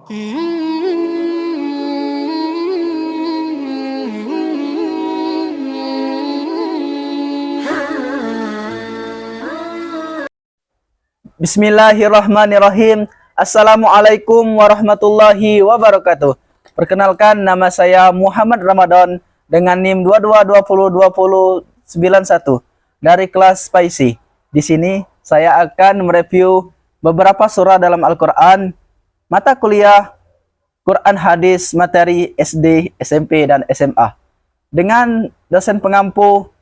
Bismillahirrahmanirrahim. Assalamualaikum warahmatullahi wabarakatuh. Perkenalkan, nama saya Muhammad Ramadan dengan NIM 22202091 dari kelas Spicy. Di sini saya akan mereview beberapa surah dalam Al-Quran, mata kuliah Quran hadis, materi SD, SMP, dan SMA. Dengan dosen pengampu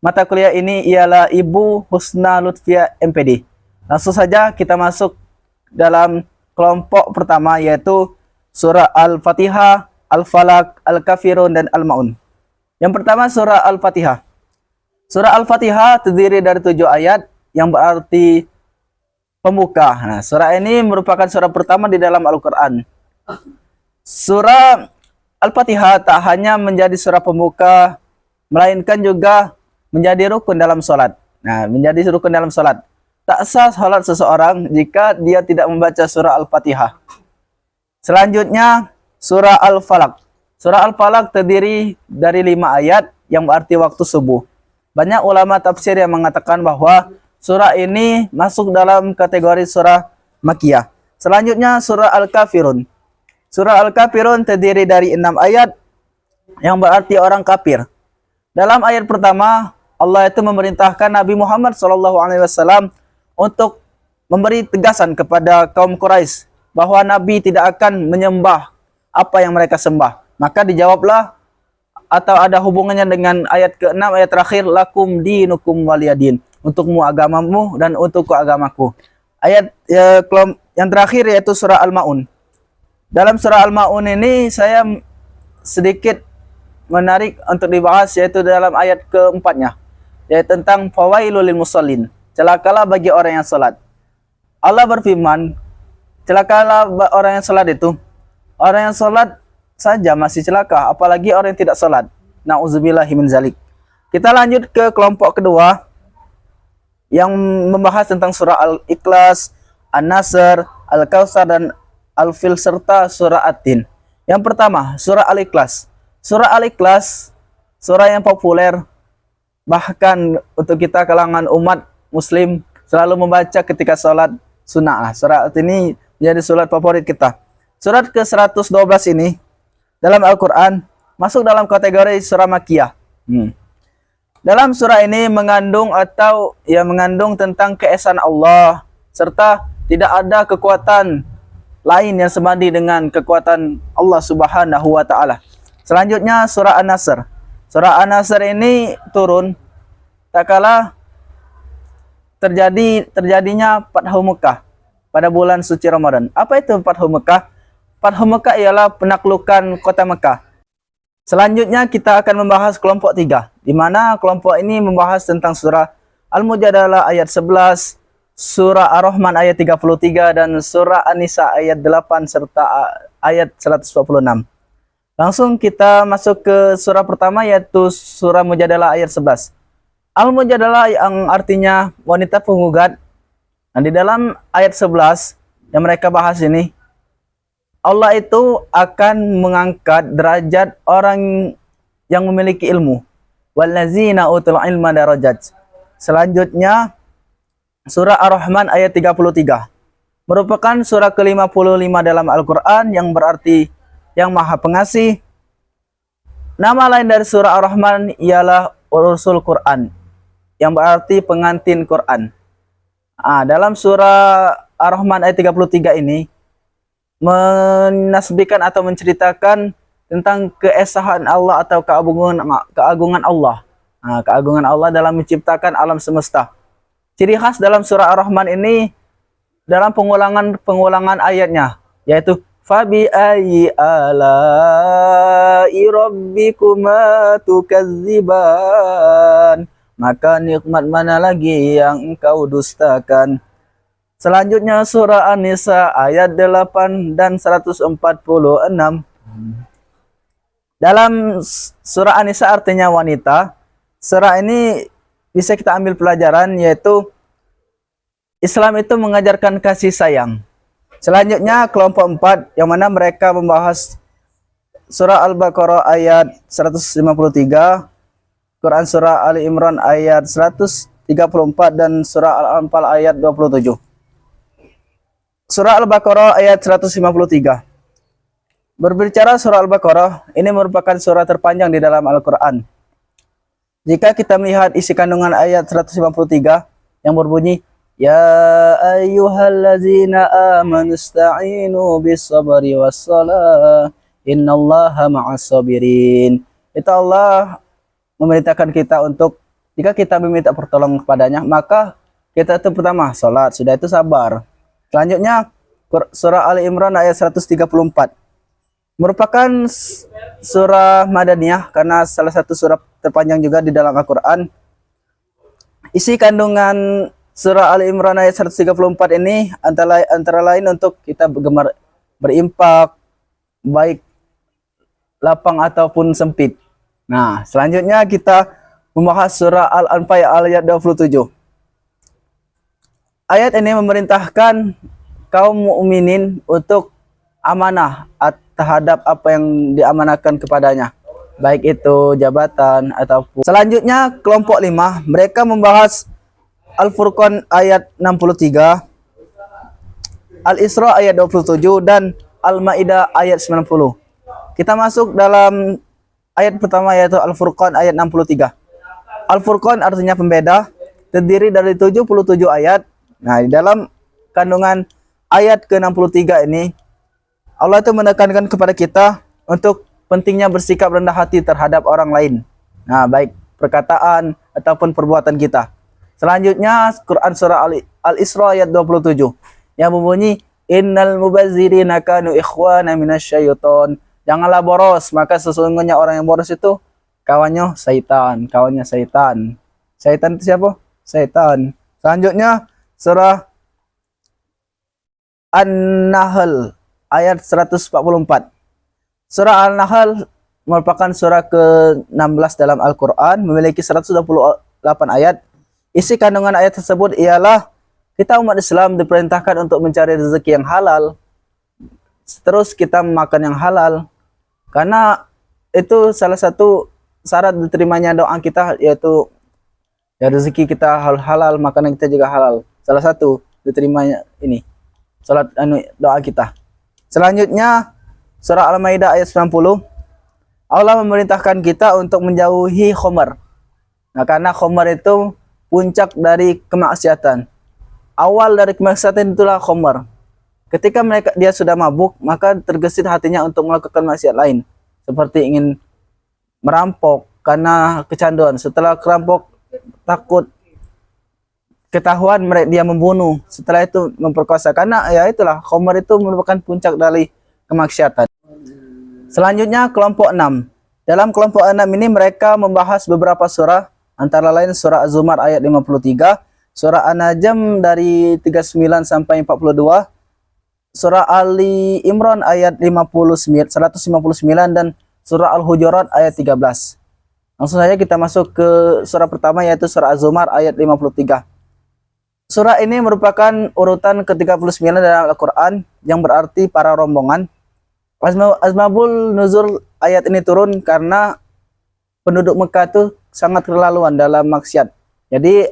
mata kuliah ini ialah Ibu Husna Lutfia MPD. Langsung saja kita masuk dalam kelompok pertama, yaitu surah Al-Fatihah, Al-Falaq, Al-Kafirun, dan Al-Ma'un. Yang pertama surah Al-Fatihah. Surah Al-Fatihah terdiri dari 7 ayat yang berarti pembuka. Nah, surah ini merupakan surah pertama di dalam Al-Quran. Surah Al-Fatihah tak hanya menjadi surah pembuka, melainkan juga menjadi rukun dalam sholat. Nah, menjadi rukun dalam sholat. Tak sah salat seseorang jika dia tidak membaca surah Al-Fatihah. Selanjutnya, surah Al-Falaq. Surah Al-Falaq terdiri dari 5 ayat yang berarti waktu subuh. Banyak ulama tafsir yang mengatakan bahwa surah ini masuk dalam kategori surah Makkiyah. Selanjutnya, surah Al-Kafirun. Surah Al-Kafirun terdiri dari 6 ayat yang berarti orang kafir. Dalam ayat pertama, Allah itu memerintahkan Nabi Muhammad SAW untuk memberi tegasan kepada kaum Quraisy bahwa Nabi tidak akan menyembah apa yang mereka sembah. Maka dijawablah atau ada hubungannya dengan ayat ke-6, ayat terakhir, lakum dinukum waliyadin, untukmu agamamu dan untukku agamaku. Ayat yang terakhir yaitu surah Al-Ma'un. Dalam surah Al-Ma'un ini saya sedikit menarik untuk dibahas, yaitu dalam ayat keempatnya, yaitu tentang fawailul lil musallin, celakalah bagi orang yang salat. Allah berfirman, celakalah orang yang salat itu. Orang yang salat saja masih celaka, apalagi orang yang tidak salat. Nauzubillahi min zalik. Kita lanjut ke kelompok kedua yang membahas tentang surah Al-Ikhlas, An-Nasr, Al-Kautsar, dan Al-Fil serta surah At-Tin. Yang pertama, surah Al-Ikhlas. Surah Al-Ikhlas, surah yang populer, bahkan untuk kita kalangan umat Muslim selalu membaca ketika sholat sunnah. Surat ini menjadi surat favorit kita. Surat ke-112 ini dalam Al-Quran masuk dalam kategori surah Makkiyah. Dalam surah ini mengandung tentang keesaan Allah, serta tidak ada kekuatan lain yang sebanding dengan kekuatan Allah Subhanahu wa Ta'ala. Selanjutnya surah An-Nasr. Surah An-Nasr ini turun tak kala terjadinya Fathu Mekah pada bulan suci Ramadan. Apa itu Fathu Mekah? Fathu Mekah ialah penaklukan kota Mekah. Selanjutnya kita akan membahas kelompok 3, di mana kelompok ini membahas tentang surah Al-Mujadalah ayat 11, surah Ar-Rahman ayat 33, dan surah An-Nisa ayat 8 serta ayat 146. Langsung kita masuk ke surah pertama, yaitu surah Mujadalah ayat 11. Al-Mujadalah yang artinya wanita penggugat. Nah, di dalam ayat 11 yang mereka bahas ini, Allah itu akan mengangkat derajat orang yang memiliki ilmu. Wallazina utul ilma darajat. Selanjutnya, surah Ar-Rahman ayat 33. Merupakan surah ke-55 dalam Al-Quran yang berarti yang maha pengasih. Nama lain dari surah Ar-Rahman ialah Ursul Quran, yang berarti pengantin Quran. Dalam surah Ar-Rahman ayat 33 ini menasbihkan atau menceritakan tentang keesaan Allah atau keagungan Allah. Keagungan Allah dalam menciptakan alam semesta. Ciri khas dalam surah Ar-Rahman ini dalam pengulangan ayatnya, yaitu fabi ayyi ala'i rabbikuma tukadziban, maka nikmat mana lagi yang engkau dustakan. Selanjutnya surah An-Nisa ayat 8 dan 146. Dalam surah An-Nisa artinya wanita. Surah ini bisa kita ambil pelajaran, yaitu Islam itu mengajarkan kasih sayang. Selanjutnya kelompok 4 yang mana mereka membahas surah Al-Baqarah ayat 153, Quran surah Ali Imran ayat 134 dan surah Al-Anfal ayat 27. Surah Al-Baqarah ayat 153. Berbicara surah Al-Baqarah, ini merupakan surah terpanjang di dalam Al-Quran. Jika kita melihat isi kandungan ayat 153 yang berbunyi, Ya ayyuhallazina amanu ista'inu bis-sabri was-salah, innallaha ma'as sabirin. Itu Allah memerintahkan kita untuk jika kita meminta pertolongan kepadanya, maka kita itu pertama salat, sudah itu sabar. Selanjutnya surah Ali Imran ayat 134. Merupakan surah Madaniyah karena salah satu surah terpanjang juga di dalam Al-Quran. Isi kandungan surah Ali Imran ayat 134 ini antara lain untuk kita gemar berimpak, baik lapang ataupun sempit. Nah, selanjutnya kita membahas surah Al-Anfal ayat 27. Ayat ini memerintahkan kaum mukminin untuk amanah terhadap apa yang diamanahkan kepadanya, baik itu jabatan ataupun. Selanjutnya kelompok 5, mereka membahas Al-Furqan ayat 63, Al-Isra ayat 27 dan Al-Maidah ayat 90. Kita masuk dalam ayat pertama yaitu Al-Furqan ayat 63. Al-Furqan artinya pembeda, terdiri dari 77 ayat. Nah, di dalam kandungan ayat ke-63 ini Allah itu menekankan kepada kita untuk pentingnya bersikap rendah hati terhadap orang lain. Nah, baik perkataan ataupun perbuatan kita. Selanjutnya Quran surah Al-Isra ayat 27 yang berbunyi Innal mubazzirina kanu ikhwana minasyaiton. Janganlah boros, maka sesungguhnya orang yang boros itu kawannya syaitan, kawannya syaitan. Syaitan itu siapa? Syaitan. Selanjutnya surah An-Nahl ayat 144. Surah Al-Nahl merupakan surah ke-16 dalam Al-Quran, memiliki 128 ayat. Isi kandungan ayat tersebut ialah kita umat Islam diperintahkan untuk mencari rezeki yang halal, terus kita makan yang halal, karena itu salah satu syarat diterimanya doa kita, yaitu ya rezeki kita halal, makanan kita juga halal. Salah satu diterimanya ini salat doa kita. Selanjutnya surah Al-Maidah ayat 90. Allah memerintahkan kita untuk menjauhi khamar. Nah, karena khamar itu puncak dari kemaksiatan. Awal dari kemaksiatan itulah khamar. Ketika dia sudah mabuk, maka tergesit hatinya untuk melakukan maksiat lain, seperti ingin merampok karena kecanduan. Setelah kerampok takut ketahuan dia membunuh, setelah itu memperkosa, karena ya itulah khamar itu merupakan puncak dari kemaksiatan. Selanjutnya kelompok 6. Dalam kelompok 6 ini mereka membahas beberapa surah, antara lain surah Az-Zumar ayat 53, surah An-Najm dari 39 sampai 42, surah Ali Imran ayat 159 dan surah Al-Hujurat ayat 13. Langsung saja kita masuk ke surah pertama yaitu surah Az-Zumar ayat 53. Surah ini merupakan urutan ke-39 dalam Al-Quran yang berarti para rombongan. Asbabul nuzul ayat ini turun karena penduduk Mekah itu sangat keterlaluan dalam maksiat. Jadi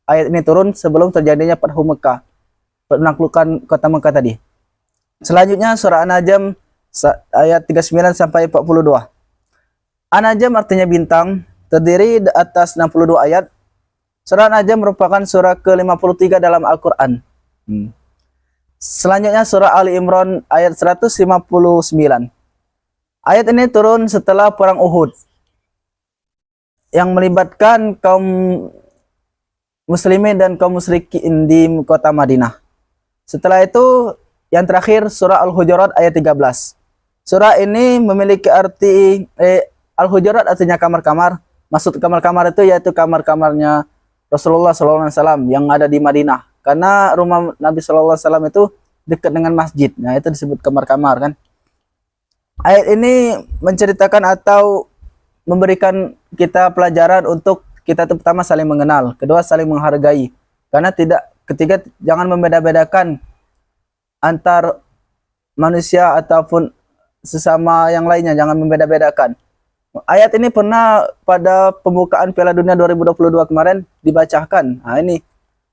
ayat ini turun sebelum terjadinya Fathu Mekah, penaklukan kota Mekah tadi. Selanjutnya surah An-Najm ayat 39 sampai 42. An-Najm artinya bintang, terdiri atas 62 ayat. Surah An-Najm merupakan surah ke-53 dalam Al-Quran. Selanjutnya surah Ali Imran ayat 159. Ayat ini turun setelah perang Uhud yang melibatkan kaum muslimin dan kaum musyrikin di kota Madinah. Setelah itu yang terakhir surah Al-Hujurat ayat 13. Surah ini memiliki arti Al-Hujurat artinya kamar-kamar. Maksud kamar-kamar itu yaitu kamar-kamarnya Rasulullah SAW yang ada di Madinah. Karena rumah Nabi SAW itu dekat dengan masjid. Nah, itu disebut kamar-kamar kan. Ayat ini menceritakan atau memberikan kita pelajaran untuk kita itu pertama saling mengenal, kedua saling menghargai. Karena ketiga jangan membeda-bedakan antar manusia ataupun sesama yang lainnya, jangan membeda-bedakan. Ayat ini pernah pada pembukaan Piala Dunia 2022 kemarin dibacakan. Nah, ini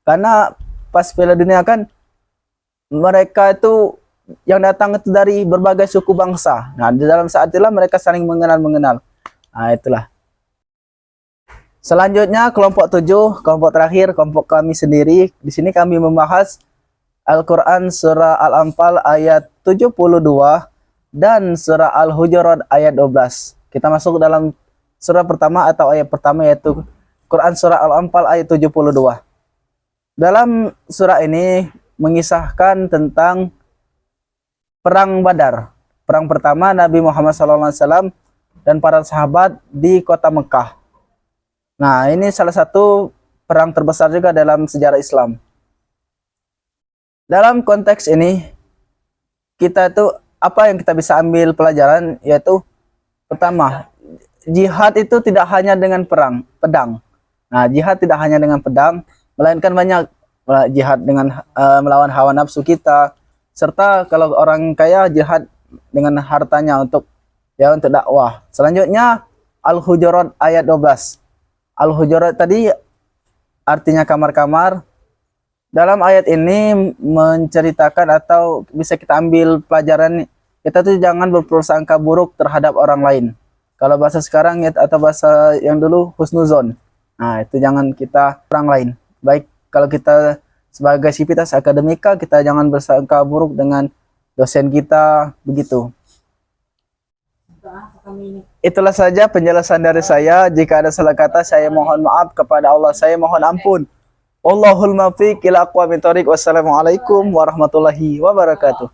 karena pas Piala Dunia kan mereka itu yang datang itu dari berbagai suku bangsa. Nah, di dalam saat itulah mereka saling mengenal. Nah, itulah. Selanjutnya kelompok 7, kelompok terakhir, kelompok kami sendiri. Di sini kami membahas Al-Quran surah Al-Anfal ayat 72 dan surah Al-Hujurat ayat 12. Kita masuk dalam surah pertama atau ayat pertama, yaitu Quran surah Al-Anfal ayat 72. Dalam surah ini mengisahkan tentang perang Badar. Perang pertama Nabi Muhammad SAW dan para sahabat di kota Mekah. Nah, ini salah satu perang terbesar juga dalam sejarah Islam. Dalam konteks ini, kita itu apa yang kita bisa ambil pelajaran, yaitu pertama, jihad itu tidak hanya dengan pedang. Nah, jihad tidak hanya dengan pedang, melainkan banyak jihad dengan melawan hawa nafsu kita, serta kalau orang kaya jihad dengan hartanya untuk dakwah. Selanjutnya Al-Hujurat ayat 12. Al-Hujurat tadi artinya kamar-kamar. Dalam ayat ini menceritakan atau bisa kita ambil pelajaran, kita tuh jangan berprasangka buruk terhadap orang lain. Kalau bahasa sekarang atau bahasa yang dulu husnuzon. Nah, itu jangan kita orang lain. Baik kalau kita sebagai sivitas akademika, kita jangan bersangka buruk dengan dosen kita, begitu. Itulah saja penjelasan dari saya. Jika ada salah kata, saya mohon maaf. Kepada Allah saya mohon ampun. Allahul muwaffiq ila aqwamit thoriq. Wassalamualaikum warahmatullahi wabarakatuh.